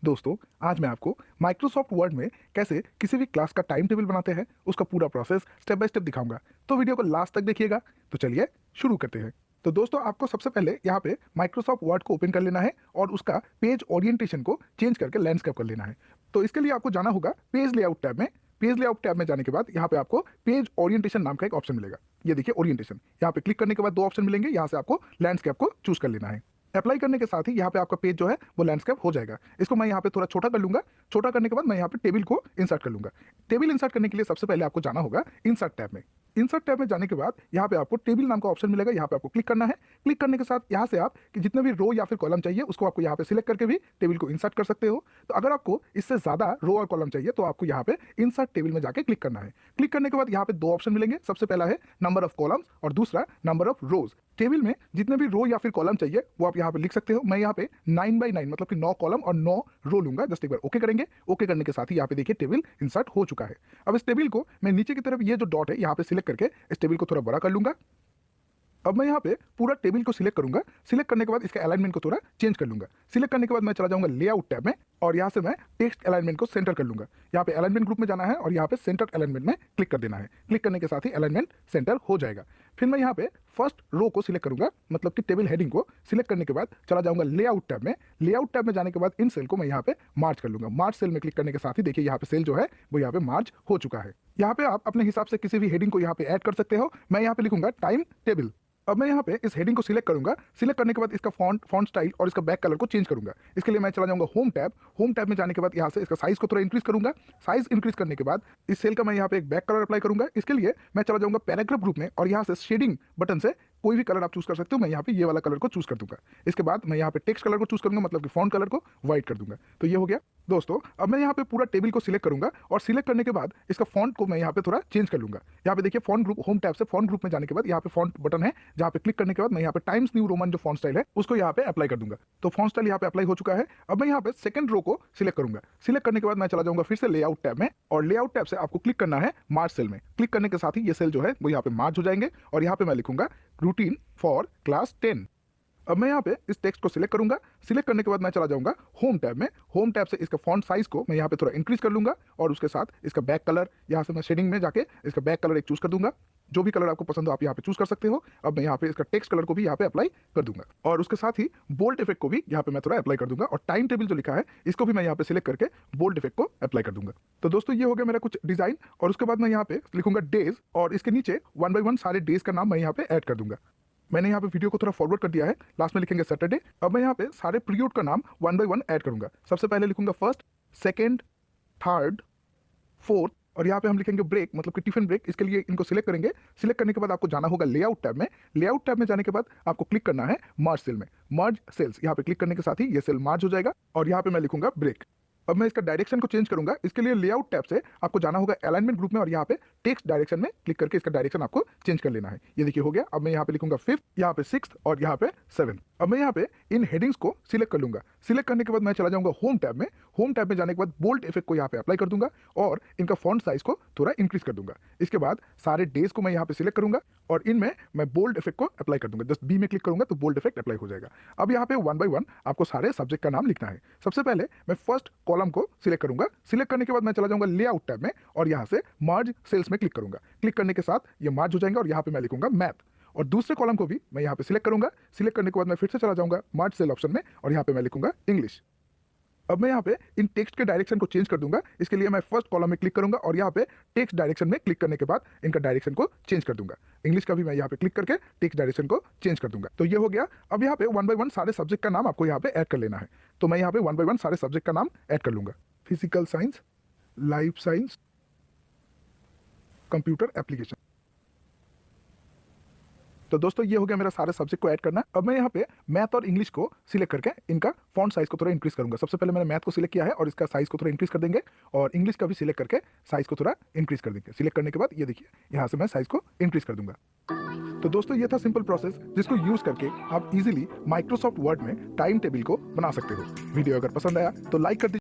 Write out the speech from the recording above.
दोस्तों, आज मैं आपको माइक्रोसॉफ्ट वर्ड में कैसे किसी भी क्लास का टाइम टेबल बनाते हैं, उसका पूरा प्रोसेस स्टेप बाय स्टेप दिखाऊंगा। तो वीडियो को लास्ट तक देखिएगा। तो चलिए शुरू करते हैं। तो दोस्तों, आपको सबसे पहले यहाँ पे माइक्रोसॉफ्ट वर्ड को ओपन कर लेना है और उसका पेज ओरिएंटेशन को चेंज करके लैंडस्केप कर लेना है। तो इसके लिए आपको जाना होगा पेज लेआउट टैब में। पेज लेआउट टैब में जाने के बाद यहाँ पे आपको पेज ओरिएंटेशन नाम का एक ऑप्शन मिलेगा। ये देखिए ओरिएंटेशन, यहाँ पे क्लिक करने के बाद दो ऑप्शन मिलेंगे। यहाँ से आपको लैंडस्केप को चूज कर लेना है। अप्लाई करने के साथ ही यहाँ पे आपका पेज जो है वो लैंडस्केप हो जाएगा। इसको मैं यहाँ पे थोड़ा छोटा कर लूंगा। छोटा करने के बाद मैं यहाँ पे टेबल को इंसर्ट कर लूंगा। टेबल इंसर्ट करने के लिए सबसे पहले आपको जाना होगा इंसर्ट टैब में। इंसर्ट टैब में जाने के बाद यहाँ पे आपको टेबल नाम का ऑप्शन मिलेगा। यहाँ पे आपको क्लिक करना है। क्लिक करने के साथ यहाँ से आप कि जितने भी रो या फिर कॉलम चाहिए उसको आपको यहाँ पे सिलेक्ट करके भी टेबल को इंसर्ट कर सकते हो। तो अगर आपको इससे ज्यादा रो और कॉलम चाहिए तो आपको यहाँ पे इंसर्ट टेबल में जाके क्लिक करना है। क्लिक करने के बाद यहाँ पे दो ऑप्शन मिलेंगे। सबसे पहला है नंबर ऑफ कॉलम्स और दूसरा नंबर ऑफ रोज। टेबल में जितने भी रो या फिर कॉलम चाहिए वो आप यहाँ पे लिख सकते हो। मैं यहाँ पे 9x9 मतलब कि 9 कॉलम और 9 रो लूंगा। जस्ट एक बार ओके करेंगे। ओके करने के साथ ही यहाँ पे देखिए टेबल इंसर्ट हो चुका है। अब इस टेबल को मैं नीचे की तरफ ये जो डॉट है यहाँ पे सिलेक्ट करके इस टेबल को थोड़ा बड़ा कर लूंगा। अब मैं यहाँ पे पूरा टेबल को सिलेक्ट करूंगा। सिलेक्ट करने के बाद इसका अलाइनमेंट को थोड़ा चेंज कर लूंगा। सिलेक्ट करने के बाद मैं चला जाऊंगा लेआउट टैब में और यहाँ से मैं टेक्स्ट अलाइनमेंट को सेंटर कर लूंगा। यहाँ पे अलाइनमेंट ग्रुप में जाना है और यहाँ पे सेंटर अलाइनमेंट में क्लिक कर देना है। क्लिक करने के साथ ही अलाइनमेंट सेंटर हो जाएगा। फिर मैं यहाँ पे फर्स्ट रो को सिलेक्ट करूंगा, मतलब कि टेबल हेडिंग को सिलेक्ट करने के बाद चला जाऊंगा लेआउट टैब में। लेआउट टैब में जाने के बाद इन सेल को मैं यहाँ पे मार्च कर लूंगा। मार्च सेल में क्लिक करने के साथ ही देखिए यहाँ पे सेल जो है वो यहाँ पे मार्च हो चुका है। यहाँ पे आप अपने हिसाब से किसी भी हेडिंग को यहाँ पे ऐड कर सकते हो। मैं यहाँ पे लिखूंगा टाइम टेबल। अब मैं यहाँ पे इस हेडिंग को सिलेक्ट करूंगा। सिलेक्ट करने के बाद इसका फॉन्ट स्टाइल और इसका बैक कलर को चेंज करूंगा। इसके लिए मैं चला जाऊंगा होम टैब। होम टैब में जाने के बाद यहाँ से इसका साइज को थोड़ा इंक्रीज करूंगा। साइज इंक्रीज करने के बाद इस सेल का मैं यहाँ पे एक बैक कलर अप्लाई करूंगा। इसके लिए मैं चला जाऊंगा पैराग्राफ ग्रुप में और यहाँ से शेडिंग बटन से कोई भी कलर आप चूज कर सकते हो। मैं यहाँ पे ये वाला कलर को चूज कर दूंगा। इसके बाद मैं यहाँ पे टेक्स्ट कलर को चूज करूंगा, मतलब कि फॉन्ट कलर को व्हाइट कर दूंगा। तो ये हो गया दोस्तों। अब मैं यहाँ पे पूरा टेबल को सिलेक्ट करूंगा और सिलेक्ट करने के बाद इसका फॉन्ट को मैं यहाँ पे थोड़ा चेंज कर लूंगा। यहाँ पे देखिए फॉन्ट ग्रुप, होम टैब से फॉन्ट ग्रुप में जाने के बाद यहाँ पे फॉन्ट बटन है, जहाँ पे क्लिक करने के बाद मैं यहाँ पे टाइम्स न्यू रोमन जो फॉन्ट स्टाइल है उसको यहाँ पे अप्लाई कर दूंगा। तो फॉन्ट स्टाइल यहाँ पे अप्लाई हो चुका है। अब मैं यहाँ पे सेकंड रो को सिलेक्ट करूंगा। सिलेक्ट करने के बाद मैं चला जाऊंगा फिर से लेआउट टैब में और लेआउट टैब से आपको क्लिक करना है मार्च सेल में। क्लिक करने के साथ ही ये सेल जो है वो यहाँ पे मार्च हो जाएंगे और यहाँ पे मैं लिखूंगा रूटीन फॉर क्लास 10। अब मैं यहाँ पे इस टेक्स्ट को सिलेक्ट करूंगा। सिलेक्ट करने के बाद मैं चला जाऊंगा होम टैब में। होम टैब से इसका फॉन्ट साइज को मैं यहाँ पे थोड़ा इंक्रीज कर लूंगा और उसके साथ इसका बैक कलर यहाँ से मैं शेडिंग में जाके इसका बैक कलर एक चूज कर दूंगा। जो भी कलर आपको पसंद हो आप यहाँ पे चूज कर सकते हो। अब मैं यहाँ पे इसका टेक्स्ट कलर को भी यहाँ पे अप्लाई कर दूंगा और उसके साथ ही बोल्ड इफेक्ट को भी यहाँ पे मैं थोड़ा अप्लाई कर दूंगा और टाइम टेबल जो लिखा है इसको भी मैं यहाँ पे सिलेक्ट करके बोल्ड इफेक्ट को अप्लाई कर दूंगा। तो दोस्तों ये हो गया मेरा कुछ डिजाइन और उसके बाद मैं यहाँ पे लिखूंगा डेज और इसके नीचे 1 by 1 सारे डेज का नाम मैं यहाँ पे ऐड कर दूंगा। मैंने यहाँ पे वीडियो को थोड़ा फॉरवर्ड कर दिया है। लास्ट में लिखेंगे सैटरडे। अब मैं यहाँ पे सारे पीरियड का नाम 1 by 1 ऐड करूंगा। सबसे पहले लिखूंगा फर्स्ट, सेकेंड, थर्ड, फोर्थ और यहाँ पे हम लिखेंगे ब्रेक, मतलब कि टिफिन ब्रेक। इसके लिए इनको सिलेक्ट करेंगे। सिलेक्ट करने के बाद आपको जाना होगा लेआउट टैब में। लेआउट टैब में जाने के बाद आपको क्लिक करना है मर्ज सेल में। मर्ज सेल्स यहाँ पे क्लिक करने के साथ ही ये सेल मर्ज हो जाएगा और यहाँ पे मैं लिखूंगा ब्रेक। अब मैं इसका डायरेक्शन को चेंज करूंगा। इसके लिए लेआउट टैब से आपको जाना होगा अलाइनमेंट ग्रुप में और यहाँ पे टेक्स्ट डायरेक्शन में क्लिक करके इसका डायरेक्शन आपको चेंज कर लेना है। ये देखिए हो गया। अब मैं यहाँ पे लिखूंगा 5th, यहाँ पे 6th और यहाँ पे 7th। अब मैं यहाँ पे इन हेडिंग्स को सिलेक्ट कर लूंगा। सिलेक्ट करने के बाद मैं चला जाऊंगा होम टैब में। होम टैब में जाने के बाद बोल्ड इफेक्ट को यहाँ पे अप्लाई कर दूंगा और इनका फॉन्ट साइज को थोड़ा इंक्रीज कर दूंगा। इसके बाद सारे डेज को मैं यहाँ पे सिलेक्ट करूंगा और इनमें मैं बोल्ड इफेक्ट को अप्लाई कर दूंगा। जस्ट बी में क्लिक करूंगा तो बोल्ड इफेक्ट अप्लाई हो जाएगा। अब यहाँ पे 1 by 1 आपको सारे सब्जेक्ट का नाम लिखना है। सबसे पहले मैं फर्स्ट कॉलम को सिलेक्ट करूंगा। सिलेक्ट करने के बाद मैं चला जाऊंगा लेआउट टैब में और यहाँ से मर्ज सेल्स में क्लिक करूंगा। क्लिक करने के साथ ये मर्ज हो जाएंगे और यहाँ पे मैं लिखूंगा मैथ और दूसरे कॉलम को भी मैं यहाँ पे सिलेक्ट करूंगा। सिलेक्ट करने के बाद मैं फिर से चला जाऊंगा मर्ज सेल ऑप्शन में और यहाँ पे मैं लिखूंगा इंग्लिश। अब मैं यहाँ पे इन टेक्स्ट के डायरेक्शन को चेंज कर दूंगा। इसके लिए मैं फर्स्ट कॉलम में क्लिक करूंगा और यहाँ पे टेक्स्ट डायरेक्शन में क्लिक करने के बाद इनका डायरेक्शन को चेंज कर दूंगा। इंग्लिश का भी मैं यहाँ पे क्लिक करके टेक्स्ट डायरेक्शन को चेंज कर दूंगा। तो ये हो गया। अब यहाँ पे 1 by 1 सारे सब्जेक्ट का नाम आपको यहाँ पे ऐड कर लेना है। तो मैं यहाँ पे 1 by 1 सारे सब्जेक्ट का नाम ऐड कर लूंगा। Physical science, life science, computer application. तो दोस्तों ये हो गया मेरा सारे सब्जेक्ट को ऐड करना। अब मैं यहाँ पे मैथ और इंग्लिश को सिलेक्ट करके इनका फॉन्ट साइज को थोड़ा इंक्रीज करूंगा। सबसे पहले मैंने मैथ को सिलेक्ट किया है और इसका साइज को थोड़ा इंक्रीज कर देंगे और इंग्लिश का भी सिलेक्ट करके साइज को थोड़ा इंक्रीज कर देंगे। सिलेक्ट करने के बाद ये देखिए यहाँ से मैं साइज को इंक्रीज कर दूंगा। तो दोस्तों ये था सिंपल प्रोसेस जिसको यूज करके आप इजीली माइक्रोसॉफ्ट वर्ड में टाइम टेबल को बना सकते हो। वीडियो अगर पसंद आया तो लाइक कर दीजिए।